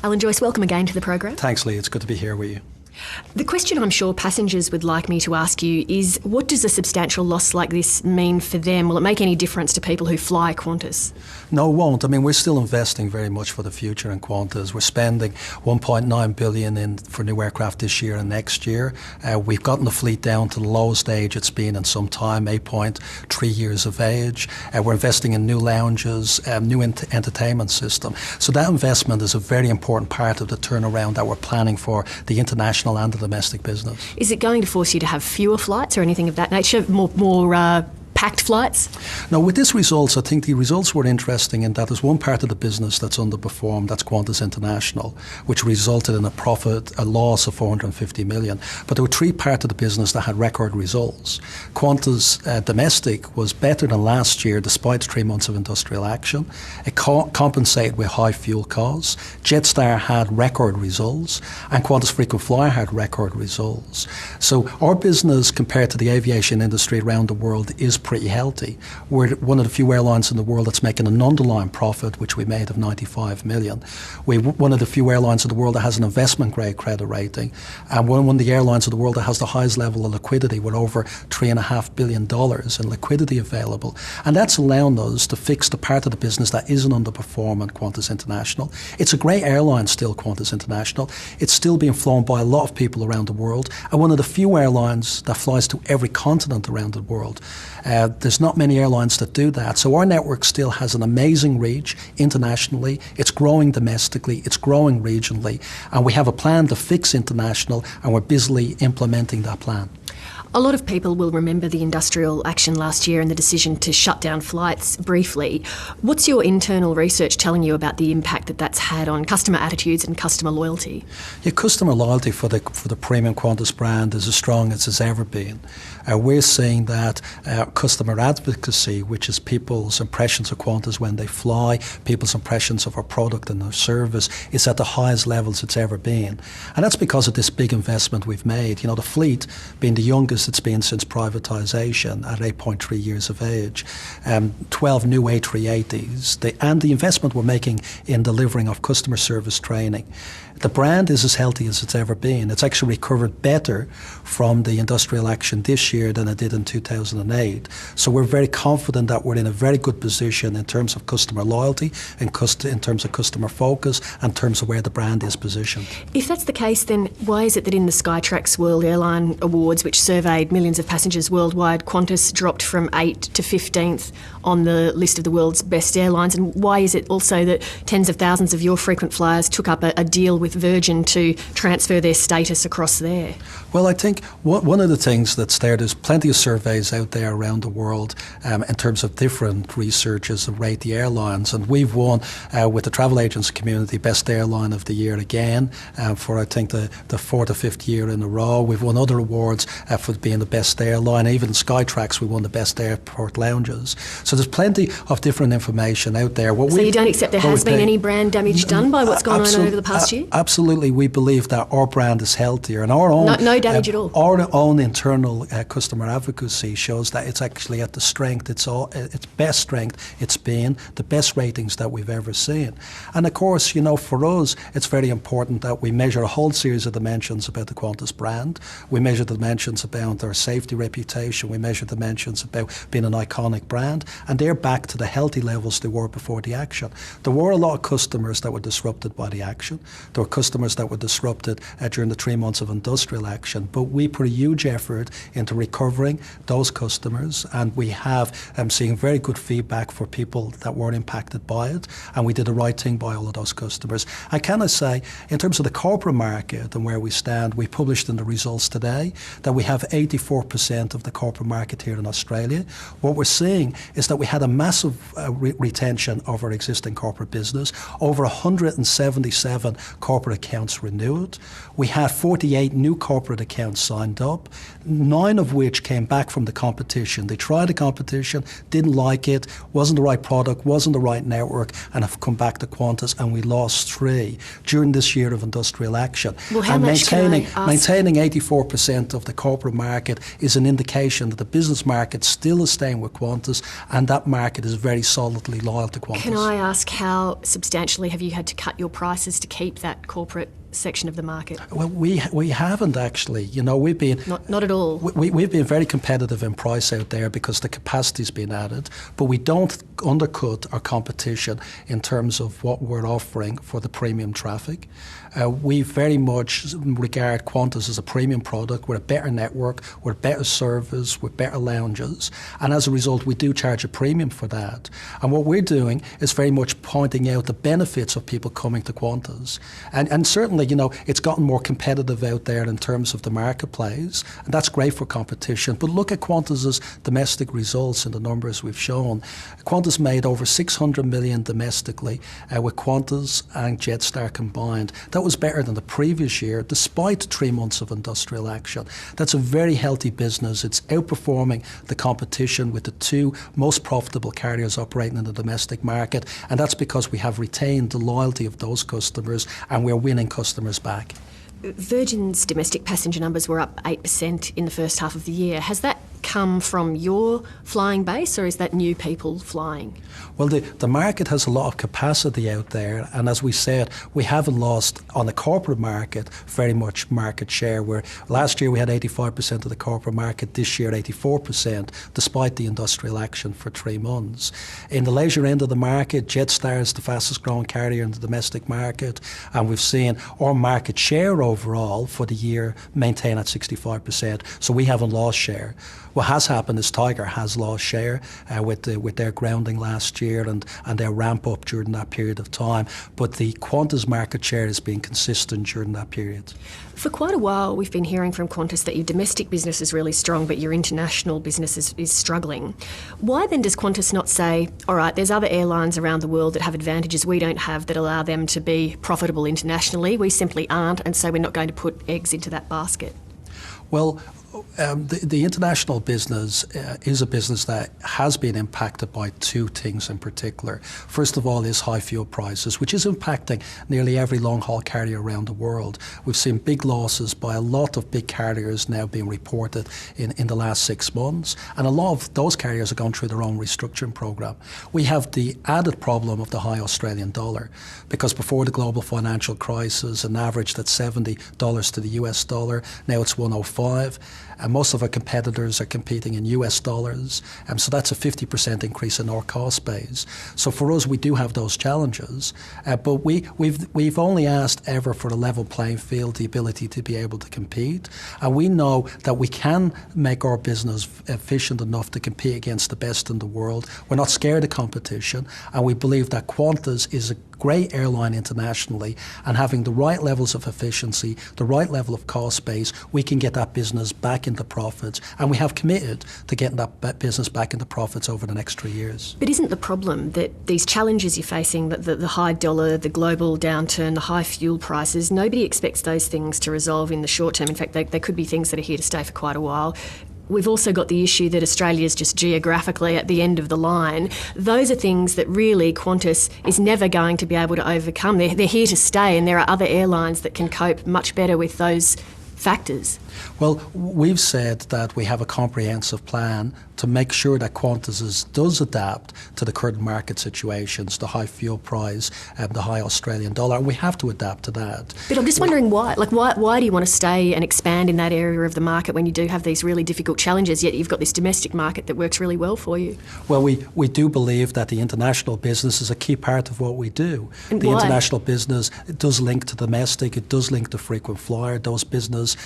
Alan Joyce, welcome again to the program. Thanks, Lee. It's good to be here with you. The question I'm sure passengers would like me to ask you is, what does a substantial loss like this mean for them? Will it make any difference to people who fly Qantas? No, it won't. I mean, we're still investing very much for the future in Qantas. We're spending $1.9 billion for new aircraft this year and next year. We've gotten the fleet down to the lowest age it's been in some time, 8.3 years of age. We're investing in new lounges, new entertainment system. So that investment is a very important part of the turnaround that we're planning for the international and the domestic business. Is it going to force you to have fewer flights or anything of that nature, more packed flights? No, with these results, I think the results were interesting in that there's one part of the business that's underperformed, that's Qantas International, which resulted in a loss of $450 million. But there were three parts of the business that had record results. Qantas Domestic was better than last year despite 3 months of industrial action. It compensated with high fuel costs. Jetstar had record results, and Qantas Frequent Flyer had record results. So our business compared to the aviation industry around the world is pretty healthy. We're one of the few airlines in the world that's making an underlying profit, which we made of $95 million. We're one of the few airlines in the world that has an investment grade credit rating, and we're one of the airlines in the world that has the highest level of liquidity with over $3.5 billion in liquidity available. And that's allowing us to fix the part of the business that isn't underperforming Qantas International. It's a great airline still, Qantas International. It's still being flown by a lot of people around the world, and one of the few airlines that flies to every continent around the world. There's not many airlines that do that. So our network still has an amazing reach internationally. It's growing domestically. It's growing regionally. And we have a plan to fix international, and we're busily implementing that plan. A lot of people will remember the industrial action last year and the decision to shut down flights briefly. What's your internal research telling you about the impact that that's had on customer attitudes and customer loyalty? Yeah, customer loyalty for the premium Qantas brand is as strong as it's ever been. We're seeing that customer advocacy, which is people's impressions of Qantas when they fly, people's impressions of our product and our service, is at the highest levels it's ever been. And that's because of this big investment we've made. You know, the fleet being the youngest it's been since privatisation at 8.3 years of age, 12 new A380s, and the investment we're making in delivering of customer service training. The brand is as healthy as it's ever been. It's actually recovered better from the industrial action this year than it did in 2008. So we're very confident that we're in a very good position in terms of customer loyalty, in terms of customer focus, and in terms of where the brand is positioned. If that's the case, then why is it that in the Skytrax World Airline Awards, which surveyed millions of passengers worldwide, Qantas dropped from 8th to 15th on the list of the world's best airlines? And why is it also that tens of thousands of your frequent flyers took up a deal with Virgin to transfer their status across there? Well, I think one of the things that's there's plenty of surveys out there around the world in terms of different researchers that rate the airlines, and we've won with the travel agency community Best Airline of the Year again for I think the fourth or fifth year in a row. We've won other awards for being the best airline. Even Skytrax, we won the best airport lounges. So there's plenty of different information out there. So you don't accept there has been any brand damage done by what's gone on over the past year? Absolutely, we believe that our brand is healthier, and our own no damage at all. Our own internal customer advocacy shows that it's actually at the strength, its best strength it's been, the best ratings that we've ever seen. And of course, you know, for us, it's very important that we measure a whole series of dimensions about the Qantas brand. We measure the dimensions about our safety reputation. We measure dimensions about being an iconic brand, and they're back to the healthy levels they were before the action. There were a lot of customers that were disrupted by the action. There were customers that were disrupted during the 3 months of industrial action, but we put a huge effort into recovering those customers, and we have seen very good feedback for people that weren't impacted by it, and we did the right thing by all of those customers. I cannot say, in terms of the corporate market and where we stand, we published in the results today that we have 84% of the corporate market here in Australia. What we're seeing is that we had a massive retention of our existing corporate business. Over 177 corporate accounts renewed. We had 48 new corporate accounts signed up, 9 of which came back from the competition. They tried the competition, didn't like it, wasn't the right product, wasn't the right network, and have come back to Qantas, and we lost 3 during this year of industrial action. Well, how and much maintaining 84% of the corporate market market is an indication that the business market still is staying with Qantas, and that market is very solidly loyal to Qantas. Can I ask how substantially have you had to cut your prices to keep that corporate section of the market? Well, we haven't actually. You know, we've been not at all. We've been very competitive in price out there because the capacity's been added, but we don't undercut our competition in terms of what we're offering for the premium traffic. We very much regard Qantas as a premium product with a better network, with better service, with better lounges, and as a result we do charge a premium for that. And what we're doing is very much pointing out the benefits of people coming to Qantas. And certainly, you know, it's gotten more competitive out there in terms of the marketplace, and that's great for competition. But look at Qantas's domestic results and the numbers we've shown. Qantas made over 600 million domestically with Qantas and Jetstar combined. That was better than the previous year, despite 3 months of industrial action. That's a very healthy business. It's outperforming the competition with the two most profitable carriers operating in the domestic market, and that's because we have retained the loyalty of those customers and we're winning customers back. Virgin's domestic passenger numbers were up 8% in the first half of the year. Has that come from your flying base, or is that new people flying? Well, the market has a lot of capacity out there, and as we said, we haven't lost on the corporate market very much market share, where last year we had 85% of the corporate market, this year 84%, despite the industrial action for 3 months. In the leisure end of the market, Jetstar is the fastest growing carrier in the domestic market, and we've seen our market share overall for the year maintain at 65%, so we haven't lost share. What has happened is Tiger has lost share with their grounding last year and their ramp up during that period of time. But the Qantas market share has been consistent during that period. For quite a while, we've been hearing from Qantas that your domestic business is really strong, but your international business is struggling. Why then does Qantas not say, all right, there's other airlines around the world that have advantages we don't have that allow them to be profitable internationally? We simply aren't, and so we're not going to put eggs into that basket. Well, the international business is a business that has been impacted by two things in particular. First of all is high fuel prices, which is impacting nearly every long-haul carrier around the world. We've seen big losses by a lot of big carriers now being reported in the last 6 months, and a lot of those carriers are going through their own restructuring program. We have the added problem of the high Australian dollar, because before the global financial crisis, an average at $70 to the US dollar, now it's 105. And most of our competitors are competing in US dollars, so that's a 50% increase in our cost base. So for us, we do have those challenges, but we've only asked ever for a level playing field, the ability to be able to compete, and we know that we can make our business efficient enough to compete against the best in the world. We're not scared of competition, and we believe that Qantas is a great airline internationally, and having the right levels of efficiency, the right level of cost base, we can get that business back into profits, and we have committed to getting that business back into profits over the next 3 years. But isn't the problem that these challenges you're facing, that the high dollar, the global downturn, the high fuel prices, nobody expects those things to resolve in the short term. In fact, they could be things that are here to stay for quite a while. We've also got the issue that Australia is just geographically at the end of the line. Those are things that really Qantas is never going to be able to overcome. They're here to stay, and there are other airlines that can cope much better with those factors. Well, we've said that we have a comprehensive plan to make sure that Qantas does adapt to the current market situations, the high fuel price and the high Australian dollar, and we have to adapt to that. But I'm just wondering why. Why do you want to stay and expand in that area of the market when you do have these really difficult challenges, yet you've got this domestic market that works really well for you? Well, we do believe that the international business is a key part of what we do. And the why? International business, it does link to domestic, it does link to frequent flyer. Those business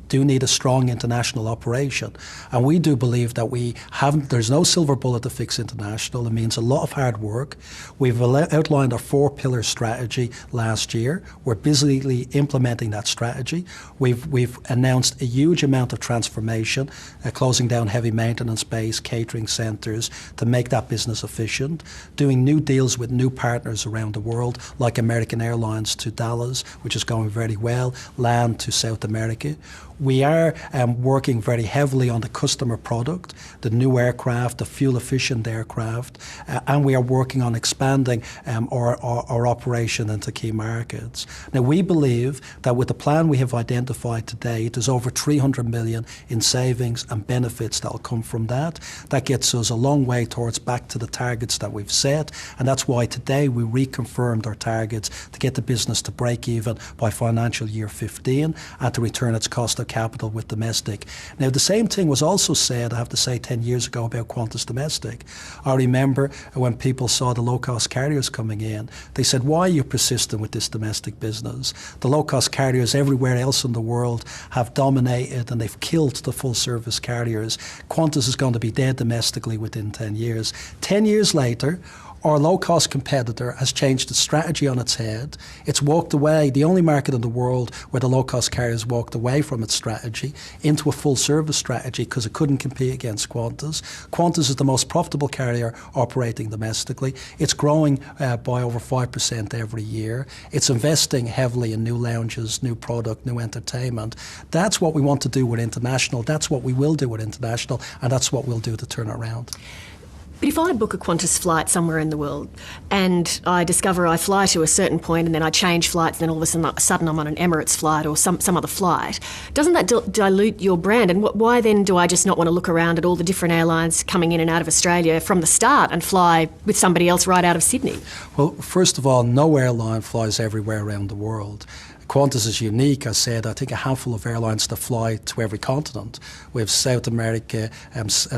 do need a strong international operation. And we do believe that there's no silver bullet to fix international. It means a lot of hard work. We've outlined our 4-pillar strategy last year. We're busily implementing that strategy. We've announced a huge amount of transformation, closing down heavy maintenance base, catering centres to make that business efficient, doing new deals with new partners around the world, like American Airlines to Dallas, which is going very well, LAN to South North America. We are working very heavily on the customer product, the new aircraft, the fuel-efficient aircraft, and we are working on expanding our operation into key markets. Now, we believe that with the plan we have identified today, there's over 300 million in savings and benefits that will come from that. That gets us a long way towards back to the targets that we've set, and that's why today we reconfirmed our targets to get the business to break even by financial year 15 and to return its cost of capital with domestic. Now, the same thing was also said, I have to say, 10 years ago about Qantas Domestic. I remember when people saw the low-cost carriers coming in, they said, why are you persistent with this domestic business? The low-cost carriers everywhere else in the world have dominated and they've killed the full-service carriers. Qantas is going to be dead domestically within 10 years. 10 years later, our low-cost competitor has changed its strategy on its head. It's walked away, the only market in the world where the low-cost carriers walked away from its strategy into a full-service strategy because it couldn't compete against Qantas. Qantas is the most profitable carrier operating domestically. It's growing by over 5% every year. It's investing heavily in new lounges, new product, new entertainment. That's what we want to do with international. That's what we will do with international, and that's what we'll do to turn it around. But if I book a Qantas flight somewhere in the world and I discover I fly to a certain point and then I change flights, then all of a sudden I'm on an Emirates flight or some other flight, doesn't that dilute your brand? And why then do I just not want to look around at all the different airlines coming in and out of Australia from the start and fly with somebody else right out of Sydney? Well, first of all, no airline flies everywhere around the world. Qantas is unique. I think a handful of airlines that fly to every continent. We have South America,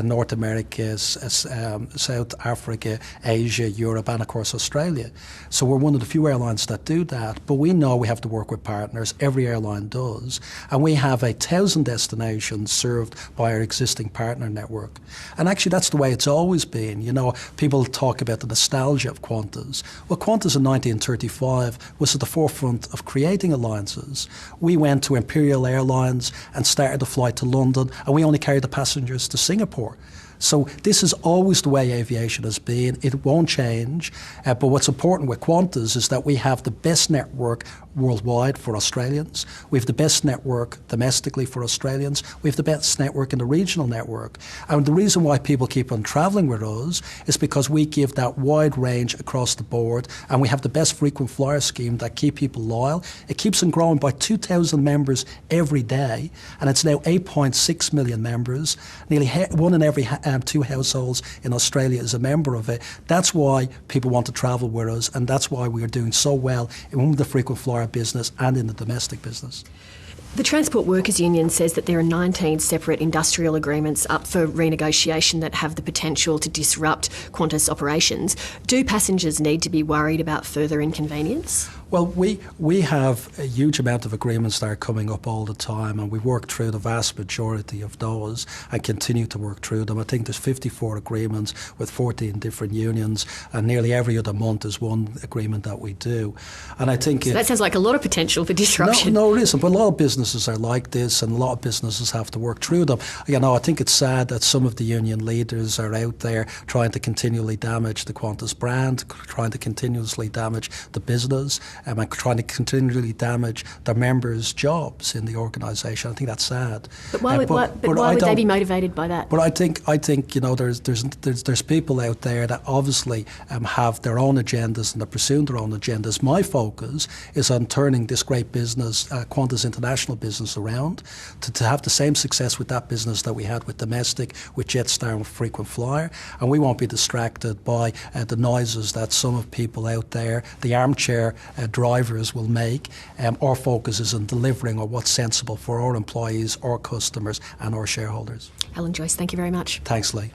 North America, South Africa, Asia, Europe, and of course Australia. So we're one of the few airlines that do that. But we know we have to work with partners. Every airline does. And we have 1,000 destinations served by our existing partner network. And actually that's the way it's always been. You know, people talk about the nostalgia of Qantas. Well, Qantas in 1935 was at the forefront of creating alliances. We went to Imperial Airlines and started a flight to London, and we only carried the passengers to Singapore. So this is always the way aviation has been. It won't change. But what's important with Qantas is that we have the best network worldwide for Australians. We have the best network domestically for Australians. We have the best network in the regional network. And the reason why people keep on travelling with us is because we give that wide range across the board, and we have the best frequent flyer scheme that keep people loyal. It keeps on growing by 2,000 members every day, and it's now 8.6 million members. Nearly one in every 2 households in Australia is a member of it. That's why people want to travel with us, and that's why we are doing so well in the frequent flyer business and in the domestic business. The Transport Workers Union says that there are 19 separate industrial agreements up for renegotiation that have the potential to disrupt Qantas operations. Do passengers need to be worried about further inconvenience? Well, we have a huge amount of agreements that are coming up all the time, and we work through the vast majority of those and continue to work through them. I think there's 54 agreements with 14 different unions, and nearly every other month is one agreement that we do. And I think that sounds like a lot of potential for disruption. No, it isn't. But a lot of businesses are like this, and a lot of businesses have to work through them. You know, I think it's sad that some of the union leaders are out there trying to continually damage the Qantas brand, trying to continuously damage the business, and trying to continually damage their members' jobs in the organisation. I think that's sad. But why would they be motivated by that? But I think you know there's people out there that obviously have their own agendas and they're pursuing their own agendas. My focus is on turning this great business, Qantas International business, around to have the same success with that business that we had with domestic, with Jetstar and with frequent flyer. And we won't be distracted by the noises that some of people out there, the armchair drivers, will make. Our focus is on delivering on what's sensible for our employees, our customers and our shareholders. Alan Joyce, thank you very much. Thanks, Lee.